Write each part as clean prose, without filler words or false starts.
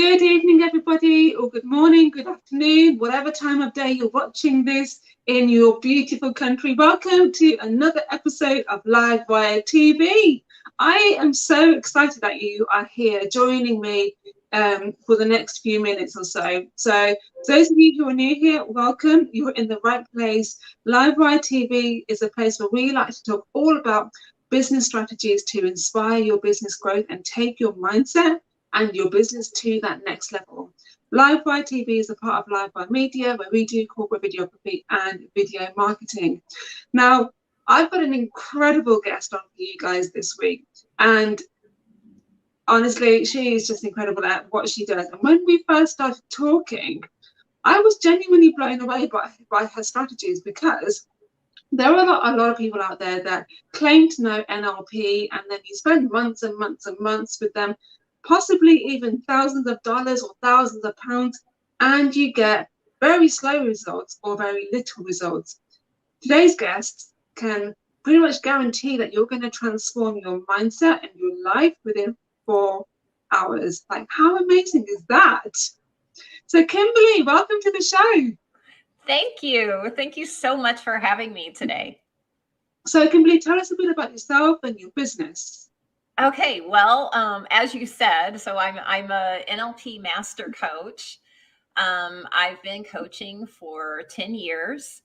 Good evening, everybody, or good morning, good afternoon, whatever time of day you're watching this in your beautiful country. Welcome to another episode of Live Via TV. I am so excited that you are here joining me for the next few minutes or so. So those of you who are new here, welcome. You're in the right place. Live Via TV is a place where we like to talk all about business strategies to inspire your business growth and take your mindset and your business to that next level. Live Via TV is a part of Live Via Media, where we do corporate videography and video marketing. Now, I've got an incredible guest on for you guys this week, and honestly, she is just incredible at what she does. And when we first started talking, I was genuinely blown away by her strategies, because there are a lot of people out there that claim to know NLP, and then you spend months and months and months with them, possibly even thousands of dollars or thousands of pounds, and you get very slow results or very little results. Today's guests can pretty much guarantee that you're going to transform your mindset and your life within 4 hours. Like, how amazing is that? So Kimberley, welcome to the show. Thank you. Thank you so much for having me today. So Kimberley, tell us a bit about yourself and your business. Okay, well, as you said, so I'm a NLP master coach. I've been coaching for 10 years,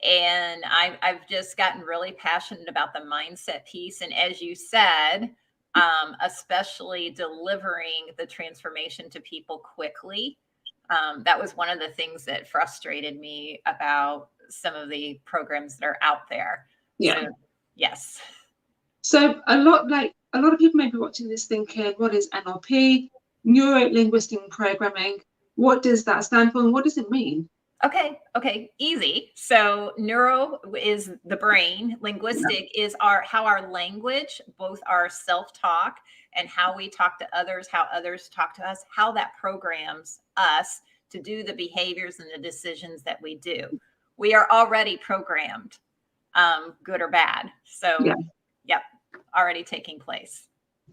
and I've just gotten really passionate about the mindset piece. And as you said, especially delivering the transformation to people quickly. That was one of the things that frustrated me about some of the programs that are out there. Yeah. So, yes. So a lot of people may be watching this thinking, what is NLP, Neuro Linguistic Programming? What does that stand for, and what does it mean? Okay, easy. So neuro is the brain, linguistic is how our language, both our self-talk and how we talk to others, how others talk to us, how that programs us to do the behaviors and the decisions that we do. We are already programmed, good or bad. So, yep, already taking place.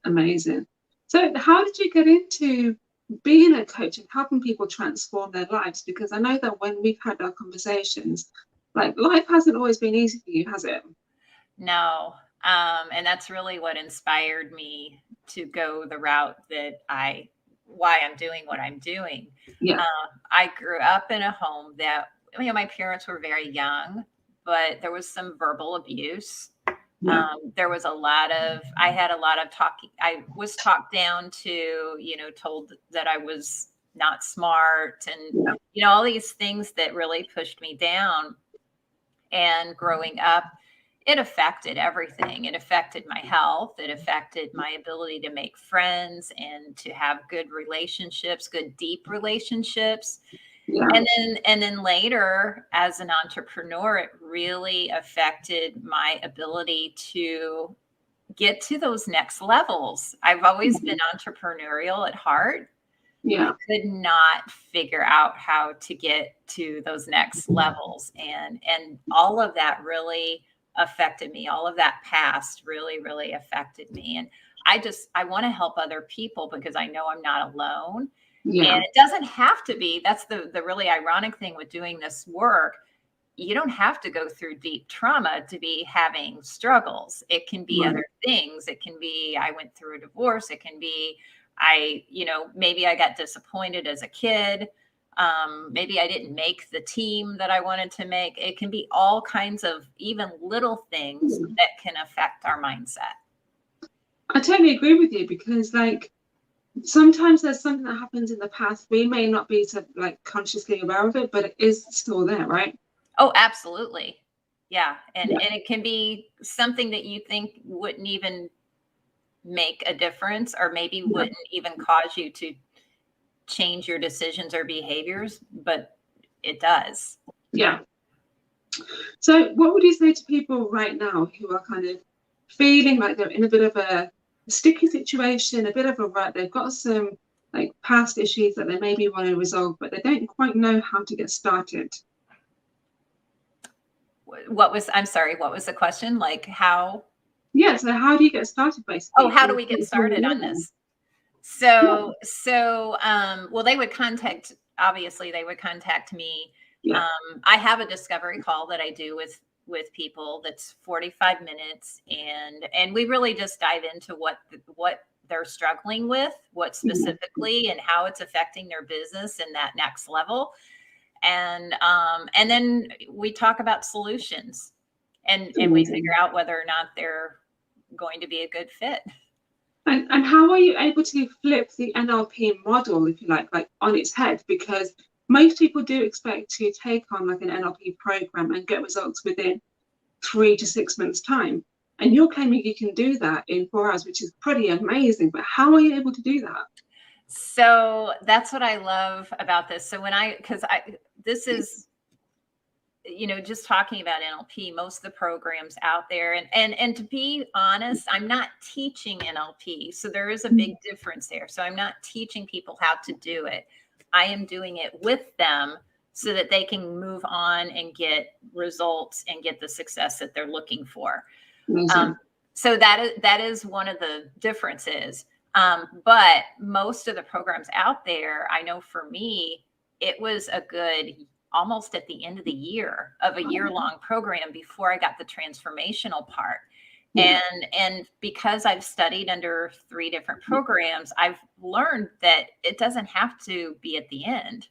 Amazing. So how did you get into being a coach and helping people transform their lives? Because I know that when we've had our conversations, like, life hasn't always been easy for you, has it? No. And that's really what inspired me to go the route that why I'm doing what I'm doing. Yeah. I grew up in a home that, my parents were very young, but there was some verbal abuse. Yeah. There was I had a lot of talking. I was talked down to, told that I was not smart, and, all these things that really pushed me down. And growing up, it affected everything. It affected my health. It affected my ability to make friends and to have good relationships, good, deep relationships. Yeah. And then later, as an entrepreneur, it really affected my ability to get to those next levels. I've always been entrepreneurial at heart. Yeah. I could not figure out how to get to those next levels. And all of that really affected me. All of that past really, really affected me. And I want to help other people, because I know I'm not alone. Yeah. And it doesn't have to be. That's the really ironic thing with doing this work. You don't have to go through deep trauma to be having struggles. It can be other things. It can be, I went through a divorce. It can be, maybe I got disappointed as a kid. Maybe I didn't make the team that I wanted to make. It can be all kinds of even little things that can affect our mindset. I totally agree with you, because sometimes there's something that happens in the past. We may not be consciously aware of it, but it is still there, right? Oh, absolutely. Yeah. And it can be something that you think wouldn't even make a difference, or maybe wouldn't even cause you to change your decisions or behaviors, but it does. Yeah. So what would you say to people right now who are kind of feeling like they're in a bit of a sticky situation, a bit of a rut? They've got some past issues that they maybe want to resolve, but they don't quite know how to get started. I'm sorry, what was the question? Like how? Yeah, so how do you get started, basically? Oh, how do we get started on this? Well, they would obviously they would contact me. Yeah. I have a discovery call that I do with people that's 45 minutes, and we really just dive into what they're struggling with, what specifically, and how it's affecting their business in that next level. And then we talk about solutions, and we figure out whether or not they're going to be a good fit. And how are you able to flip the NLP model, if you like on its head? Because most people do expect to take on like an NLP program and get results within 3 to 6 months time. And you're claiming you can do that in 4 hours, which is pretty amazing. But how are you able to do that? So that's what I love about this. So this is, just talking about NLP, most of the programs out there, and to be honest, I'm not teaching NLP. So there is a big difference there. So I'm not teaching people how to do it. I am doing it with them so that they can move on and get results and get the success that they're looking for. So that is one of the differences. But most of the programs out there, I know for me, it was a good almost at the end of the year of a year-long program before I got the transformational part. And because I've studied under 3 different programs, I've learned that it doesn't have to be at the end.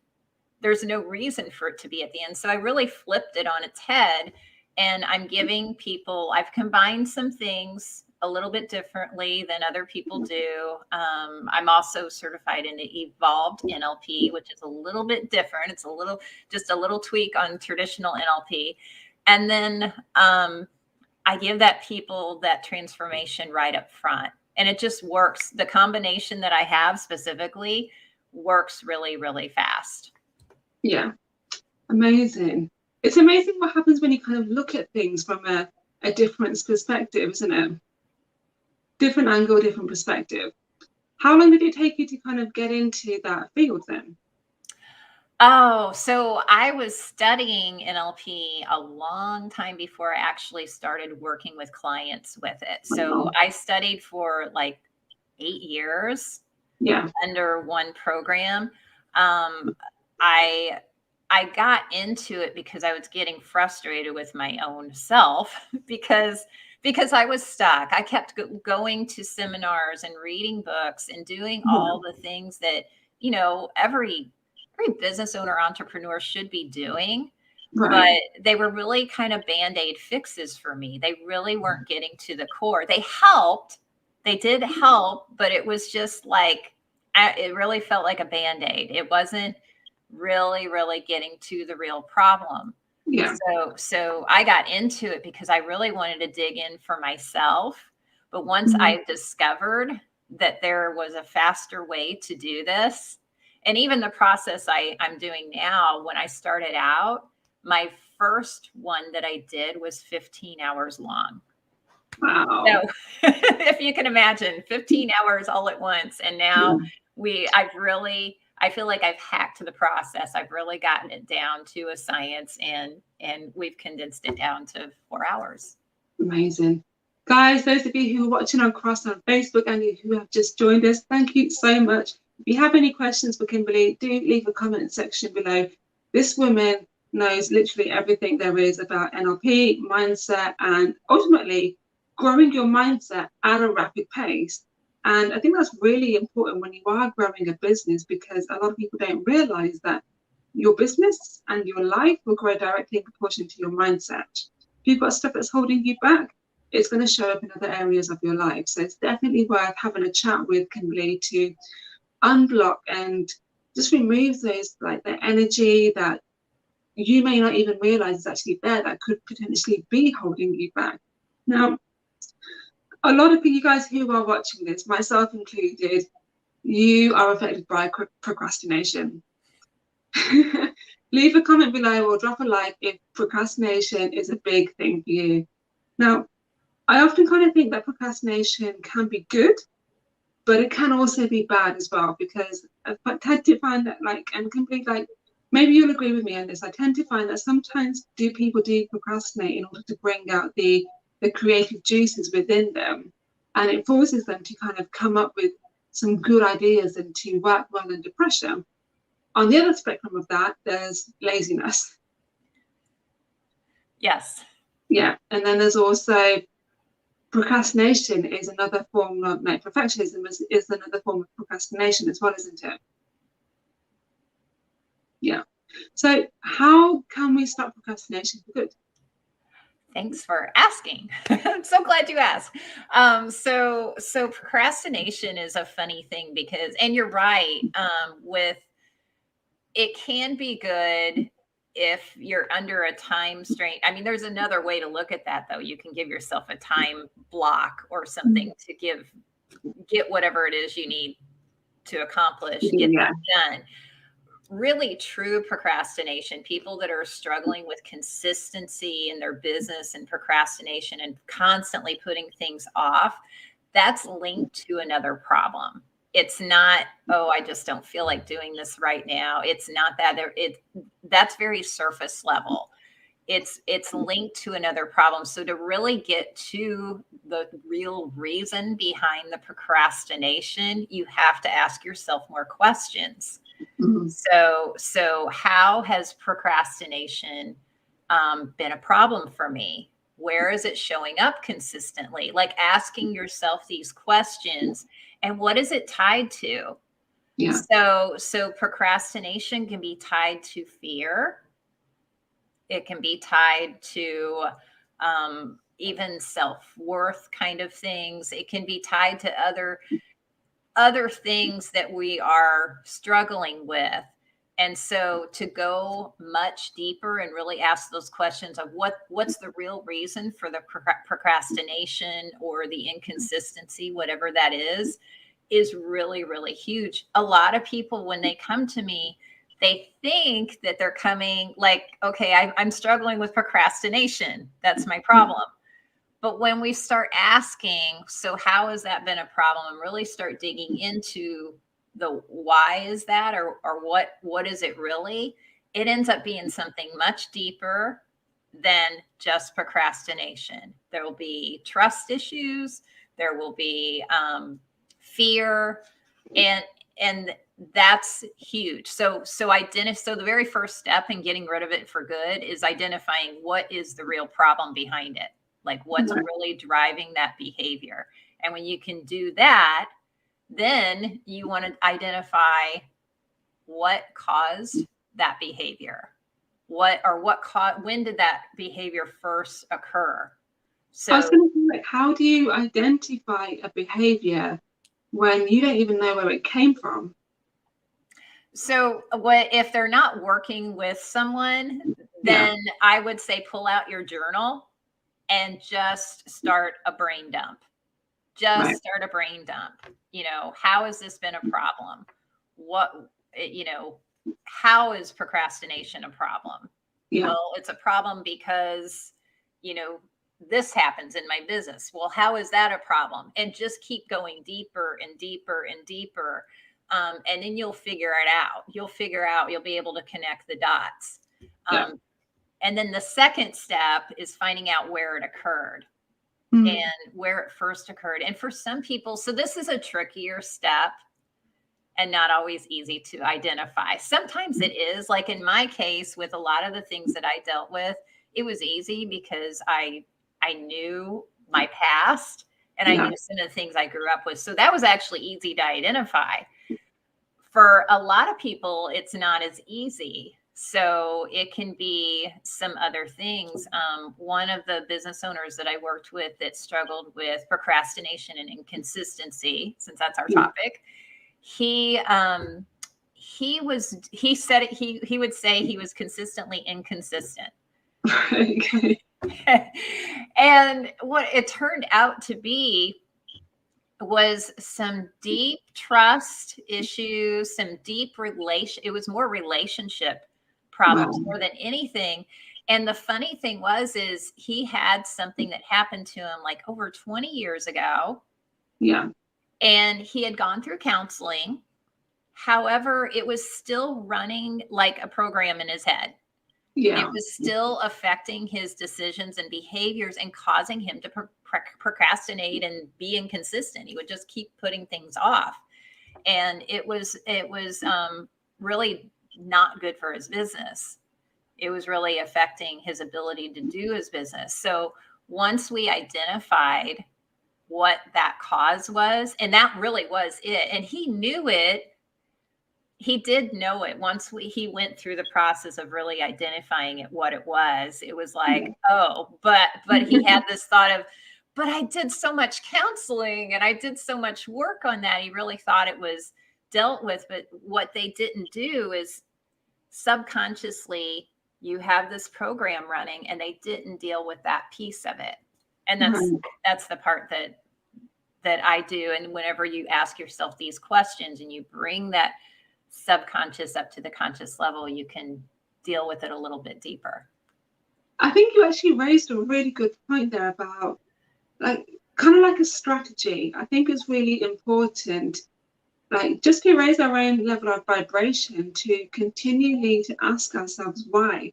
There's no reason for it to be at the end. So I really flipped it on its head, and I'm giving people, I've combined some things a little bit differently than other people do. I'm also certified in the evolved NLP, which is a little bit different. It's just a little tweak on traditional NLP. And then I give people that transformation right up front. And it just works. The combination that I have specifically works really, really fast. Yeah. Amazing. It's amazing what happens when you kind of look at things from a different perspective, isn't it? Different angle, different perspective. How long did it take you to kind of get into that field then? Oh, so I was studying NLP a long time before I actually started working with clients with it. So I studied for like 8 years under one program. I got into it because I was getting frustrated with my own self because I was stuck. I kept going to seminars and reading books and doing all the things that, every business owner, entrepreneur should be doing. But they were really kind of Band-Aid fixes for me. They really weren't getting to the core. They helped. They did help, but it was just like, it really felt like a Band-Aid. It wasn't really, really getting to the real problem. Yeah. So I got into it because I really wanted to dig in for myself. But once I discovered that there was a faster way to do this, and even the process I'm doing now, when I started out, my first one that I did was 15 hours long. Wow. So if you can imagine 15 hours all at once. And now I feel like I've hacked the process. I've really gotten it down to a science, and we've condensed it down to 4 hours. Amazing. Guys, those of you who are watching across on Facebook and who have just joined us, thank you so much. If you have any questions for Kimberley, do leave a comment section below. This woman knows literally everything there is about NLP, mindset, and ultimately growing your mindset at a rapid pace. And I think that's really important when you are growing a business, because a lot of people don't realize that your business and your life will grow directly in proportion to your mindset. If you've got stuff that's holding you back, it's going to show up in other areas of your life. So it's definitely worth having a chat with Kimberley to unblock and just remove those, like the energy that you may not even realize is actually there, that could potentially be holding you back. Now, a lot of you guys who are watching this, myself included, you are affected by procrastination. Leave a comment below or drop a like if procrastination is a big thing for you. Now, I often kind of think that procrastination can be good, but it can also be bad as well, because I tend to find that, and completely, maybe you'll agree with me on this, I tend to find that sometimes people do procrastinate in order to bring out the creative juices within them, and it forces them to kind of come up with some good ideas and to work well under pressure. On the other spectrum of that, there's laziness. Yes. Yeah. And then there's also procrastination is another form of, no, perfectionism is another form of procrastination as well, isn't it? Yeah. So how can we stop procrastination for good? Thanks for asking. I'm so glad you asked. So procrastination is a funny thing because, and you're right, with it can be good if you're under a time strain. I mean, there's another way to look at that though. You can give yourself a time block or something to get whatever it is you need to accomplish, get that done. Really true procrastination, people that are struggling with consistency in their business and procrastination and constantly putting things off, that's linked to another problem. It's not, oh, I just don't feel like doing this right now. It's not that. That's very surface level. It's linked to another problem. So to really get to the real reason behind the procrastination, you have to ask yourself more questions. Mm-hmm. So how has procrastination been a problem for me? Where is it showing up consistently? Like asking yourself these questions, and what is it tied to? Yeah. So procrastination can be tied to fear. It can be tied to even self-worth kind of things. It can be tied to other things that we are struggling with. And so to go much deeper and really ask those questions of what's the real reason for the procrastination or the inconsistency, whatever that is really, really huge. A lot of people, when they come to me, they think that they're coming like, okay, I'm struggling with procrastination. That's my problem. But when we start asking, so how has that been a problem, and really start digging into the why is that, or what is it really, it ends up being something much deeper than just procrastination. There will be trust issues. There will be fear, and that's huge. So the very first step in getting rid of it for good is identifying what is the real problem behind it. Like what's really driving that behavior. And when you can do that, then you want to identify what caused that behavior. When did that behavior first occur? So I was going to say, like, how do you identify a behavior when you don't even know where it came from? So if they're not working with someone, then I would say pull out your journal and just start a brain dump. Start a brain dump. How has this been a problem? How is procrastination a problem? Yeah. Well, it's a problem because, this happens in my business. Well, how is that a problem? And just keep going deeper and deeper and deeper. And then you'll figure it out. You'll be able to connect the dots. And then the second step is finding out where it occurred and where it first occurred. And for some people, so this is a trickier step and not always easy to identify. Sometimes it is, like in my case, with a lot of the things that I dealt with, it was easy because I knew my past and I knew some of the things I grew up with. So that was actually easy to identify. For a lot of people, it's not as easy. So it can be some other things. One of the business owners that I worked with that struggled with procrastination and inconsistency, since that's our topic, he would say he was consistently inconsistent. Okay. And what it turned out to be was some deep trust issues, some deep it was more relationship problems more than anything. And the funny thing is he had something that happened to him like over 20 years ago. Yeah. And he had gone through counseling. However, it was still running like a program in his head. Yeah. It was still affecting his decisions and behaviors and causing him to procrastinate and be inconsistent. He would just keep putting things off. and it was really not good for his business. It was really affecting his ability to do his business. So once we identified what that cause was, and that really was it, and he knew it. He did know it once he went through the process of really identifying it, what it was. It was like, oh, but he had this thought of, but I did so much counseling and I did so much work on that. He really thought it was dealt with. But what they didn't do is subconsciously, you have this program running and they didn't deal with that piece of it. And that's the part that I do. And whenever you ask yourself these questions and you bring that subconscious up to the conscious level, you can deal with it a little bit deeper. I think you actually raised a really good point there about like kind of like a strategy. I think it's really important, like just to raise our own level of vibration, to continually to ask ourselves why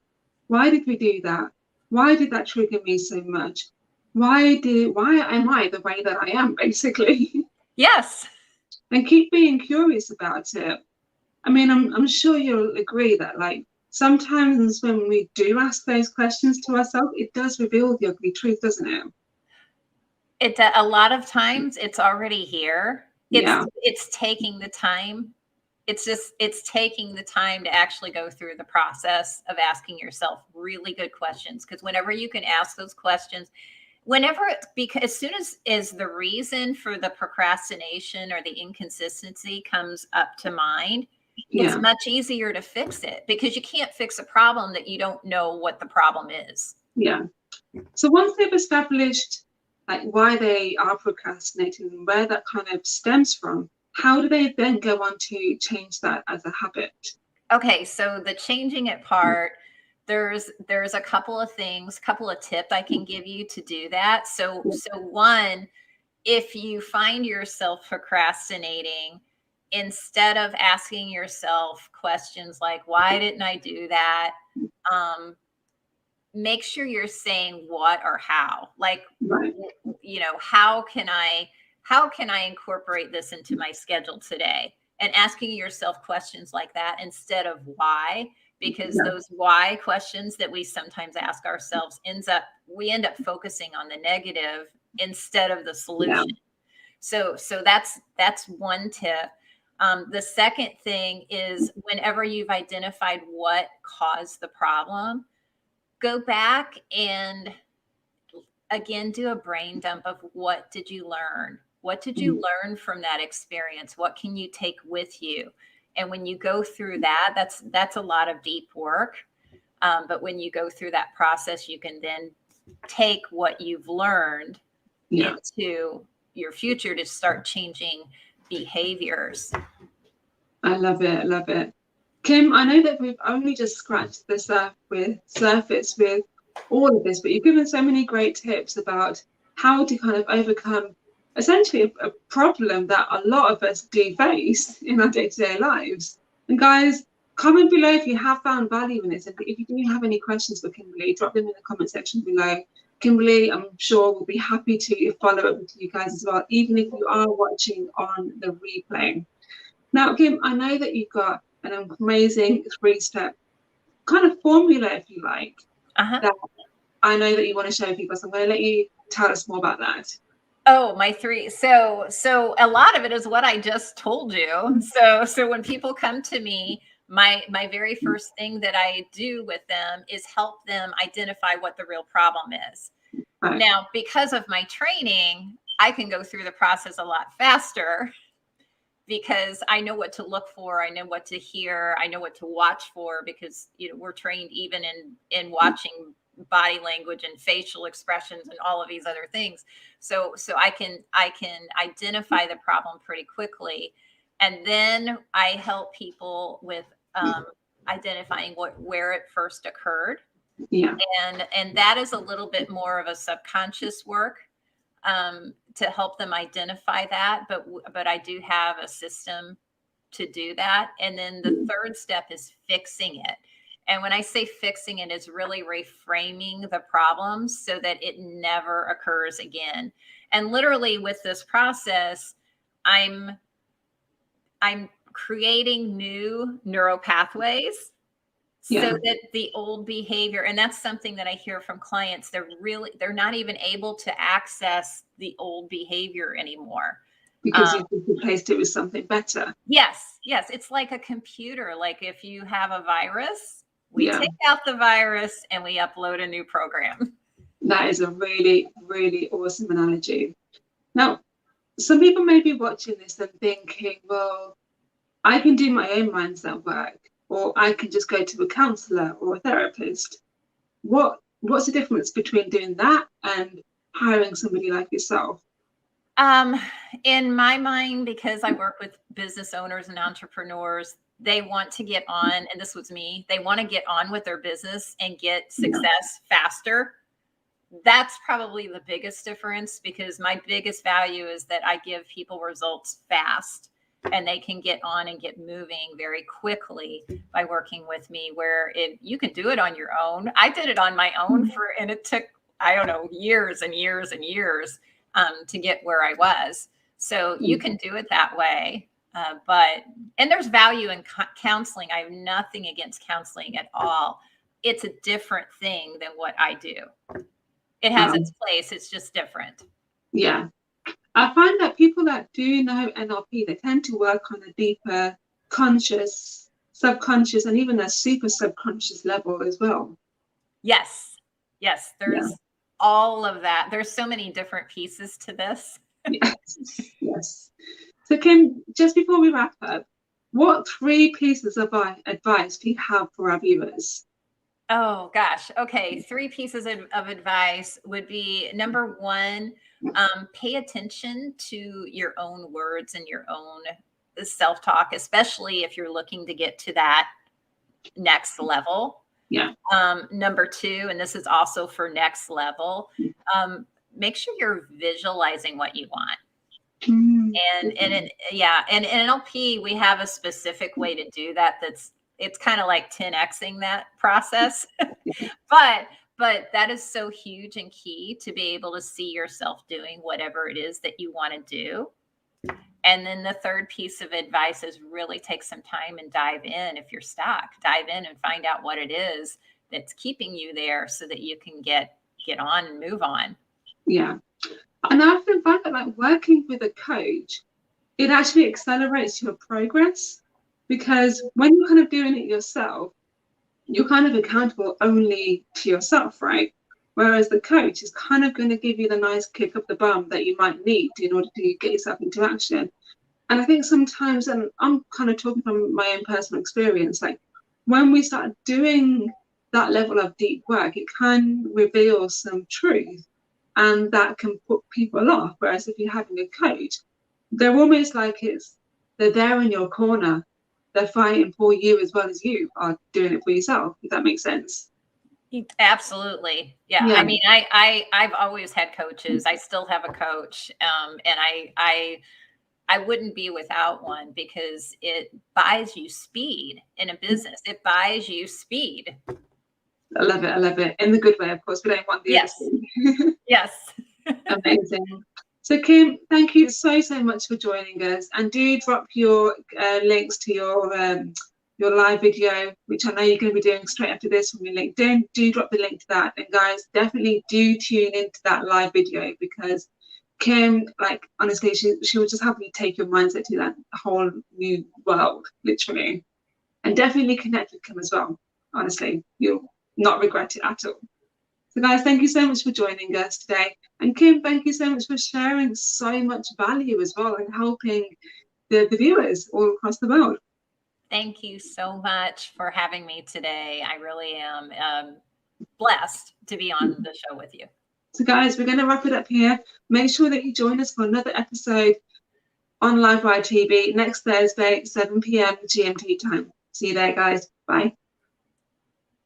did we do that? Why did that trigger me so much? Why am I the way that I am, basically? Yes. And keep being curious about it. I mean, I'm sure you'll agree that like sometimes when we do ask those questions to ourselves, it does reveal the ugly truth, doesn't it? A lot of times it's already here. It's taking the time. It's taking the time to actually go through the process of asking yourself really good questions. Because whenever you can ask those questions, because as soon as the reason for the procrastination or the inconsistency comes up to mind, it's much easier to fix it, because you can't fix a problem that you don't know what the problem is. Yeah. So once they've established like why they are procrastinating and where that kind of stems from, how do they then go on to change that as a habit? Okay, so the changing it part, there's a couple of tips I can give you to do that. So one, if you find yourself procrastinating, instead of asking yourself questions like, why didn't I do that? Make sure you're saying what or how. Like, how can I incorporate this into my schedule today? And asking yourself questions like that instead of why, because those why questions that we sometimes ask ourselves we end up focusing on the negative instead of the solution. So that's one tip. The second thing is, whenever you've identified what caused the problem, go back and again, do a brain dump of what did you learn? What did you learn from that experience? What can you take with you? And when you go through that, that's a lot of deep work. But when you go through that process, you can then take what you've learned into your future to start changing behaviors. I love it. I love it. Kim, I know that we've only just scratched the surface with all of this, but you've given so many great tips about how to kind of overcome essentially a problem that a lot of us do face in our day-to-day lives. And guys, comment below if you have found value in this. And if you do have any questions for Kimberley, drop them in the comment section below. Kimberley, I'm sure, will be happy to follow up with you guys as well, even if you are watching on the replay. Now, Kim, I know that you've got an amazing 3-step kind of formula, if you like, that I know that you want to show people. So I'm going to let you tell us more about that. Oh, my 3. So a lot of it is what I just told you. So when people come to me, my very first thing that I do with them is help them identify what the real problem is. Right. Now, because of my training, I can go through the process a lot faster, because I know what to look for. I know what to hear. I know what to watch for, because, we're trained even in watching body language and facial expressions and all of these other things. So I can identify the problem pretty quickly. And then I help people with identifying where it first occurred. Yeah. And that is a little bit more of a subconscious work. To help them identify that, but I do have a system to do that. And then the third step is fixing it. And when I say fixing it, is really reframing the problems so that it never occurs again. And literally with this process, I'm I'm creating new neural pathways so that the old behavior, and that's something that I hear from clients, they're not even able to access the old behavior anymore. Because you've replaced it with something better. Yes. It's like a computer. Like if you have a virus, we take out the virus and we upload a new program. That is a really, really awesome analogy. Now, some people may be watching this and thinking, well, I can do my own mindset work, or I can just go to a counselor or a therapist. What's the difference between doing that and hiring somebody like yourself? In my mind, because I work with business owners and entrepreneurs, they want to get on, and this was me, they want to get on with their business and get success faster. That's probably the biggest difference, because my biggest value is that I give people results fast and they can get on and get moving very quickly by working with me, where you can do it on your own. I did it on my own and it took, I don't know, years and years and years to get where I was. So you can do it that way. And there's value in counseling. I have nothing against counseling at all. It's a different thing than what I do. It has its place. It's just different. Yeah. I find that people that do know NLP, they tend to work on a deeper conscious, subconscious, and even a super subconscious level as well. Yes. There's all of that. There's so many different pieces to this. Yes. So Kim, just before we wrap up, what 3 pieces of advice do you have for our viewers? Oh gosh. Okay. 3 pieces of advice would be: number 1, pay attention to your own words and your own self-talk, especially if you're looking to get to that next level. Yeah. Number 2, and this is also for next level, make sure you're visualizing what you want. And in NLP, we have a specific way to do that. It's kind of like 10xing that process, but that is so huge and key to be able to see yourself doing whatever it is that you want to do. And then the third piece of advice is really take some time and dive in. If you're stuck, dive in and find out what it is that's keeping you there so that you can get on and move on. Yeah. And I often find that, like, working with a coach, it actually accelerates your progress, because when you're kind of doing it yourself, you're kind of accountable only to yourself, right? Whereas the coach is kind of going to give you the nice kick up the bum that you might need in order to get yourself into action. And I think sometimes, and I'm kind of talking from my own personal experience, like when we start doing that level of deep work, it can reveal some truth, and that can put people off. Whereas if you're having a coach, they're almost like they're there in your corner. They're fighting for you as well as you are doing it for yourself, if that makes sense. Absolutely. Yeah. I mean, I've always had coaches. I still have a coach. And I wouldn't be without one, because it buys you speed in a business. It buys you speed. I love it. In the good way, of course. We don't want the yes. Yes. Amazing. So Kim, thank you so much for joining us, and do drop your links to your live video, which I know you're going to be doing straight after this from your LinkedIn. Do drop the link to that, and guys, definitely do tune into that live video, because Kim, like, honestly, she will just help you take your mindset to that whole new world, literally. And definitely connect with Kim as well. Honestly, you'll not regret it at all. So guys, thank you so much for joining us today. And Kim, thank you so much for sharing so much value as well, and helping the viewers all across the world. Thank you so much for having me today. I really am blessed to be on the show with you. So guys, we're going to wrap it up here. Make sure that you join us for another episode on Live Wire TV next Thursday, 7 p.m. GMT time. See you there, guys. Bye.